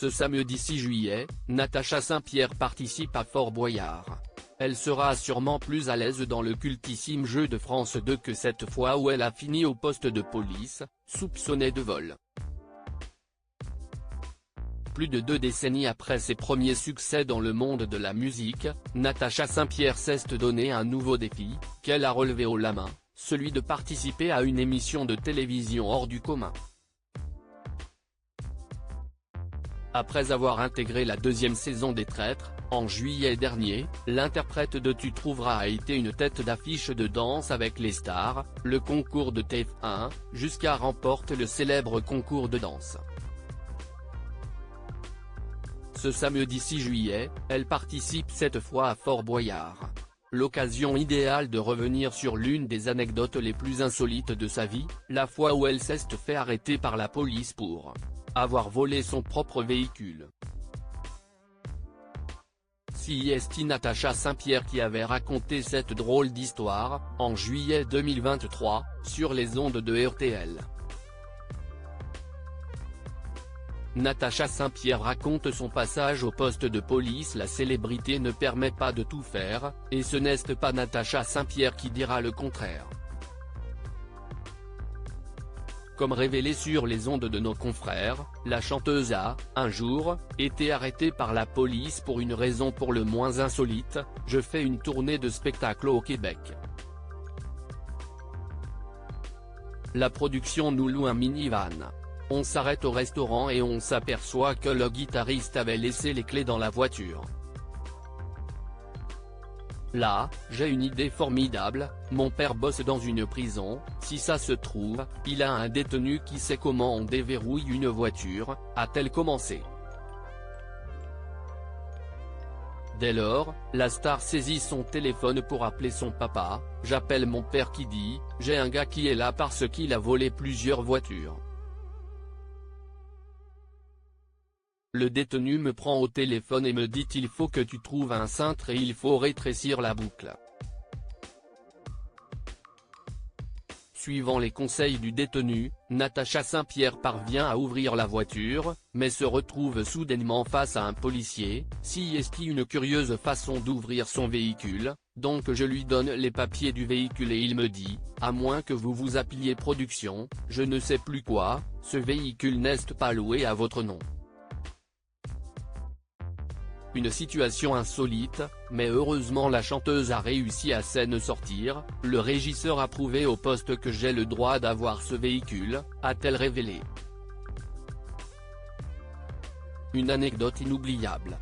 Ce samedi 6 juillet, Natacha Saint-Pierre participe à Fort Boyard. Elle sera sûrement plus à l'aise dans le cultissime Jeux de France 2 que cette fois où elle a fini au poste de police, soupçonnée de vol. Plus de 2 décennies après ses premiers succès dans le monde de la musique, Natacha Saint-Pierre s'est donné un nouveau défi, qu'elle a relevé haut la main, celui de participer à une émission de télévision hors du commun. Après avoir intégré la 2e saison des Traîtres, en juillet dernier, l'interprète de Tu trouveras a été une tête d'affiche de Danse avec les stars, le concours de TF1, jusqu'à remporter le célèbre concours de danse. Ce samedi 6 juillet, elle participe cette fois à Fort Boyard. L'occasion idéale de revenir sur l'une des anecdotes les plus insolites de sa vie, la fois où elle s'est fait arrêter par la police pour avoir volé son propre véhicule. C'est Natacha Saint-Pierre qui avait raconté cette drôle d'histoire, en juillet 2023, sur les ondes de RTL. Natacha Saint-Pierre raconte son passage au poste de police. La célébrité ne permet pas de tout faire, et ce n'est pas Natacha Saint-Pierre qui dira le contraire. Comme révélé sur les ondes de nos confrères, la chanteuse a, un jour, été arrêtée par la police pour une raison pour le moins insolite: je fais une tournée de spectacle au Québec. La production nous loue un minivan. On s'arrête au restaurant et on s'aperçoit que le guitariste avait laissé les clés dans la voiture. Là, j'ai une idée formidable, mon père bosse dans une prison, si ça se trouve, il a un détenu qui sait comment on déverrouille une voiture, a-t-elle commencé. Dès lors, la star saisit son téléphone pour appeler son papa. J'appelle mon père qui dit, j'ai un gars qui est là parce qu'il a volé plusieurs voitures. Le détenu me prend au téléphone et me dit il faut que tu trouves un cintre et il faut rétrécir la boucle. Suivant les conseils du détenu, Natacha Saint-Pierre parvient à ouvrir la voiture, mais se retrouve soudainement face à un policier. C'est une curieuse façon d'ouvrir son véhicule, donc je lui donne les papiers du véhicule et il me dit, à moins que vous vous appeliez production, je ne sais plus quoi, ce véhicule n'est pas loué à votre nom. Une situation insolite, mais heureusement la chanteuse a réussi à s'en sortir. Le régisseur a prouvé au poste que j'ai le droit d'avoir ce véhicule, a-t-elle révélé. Une anecdote inoubliable.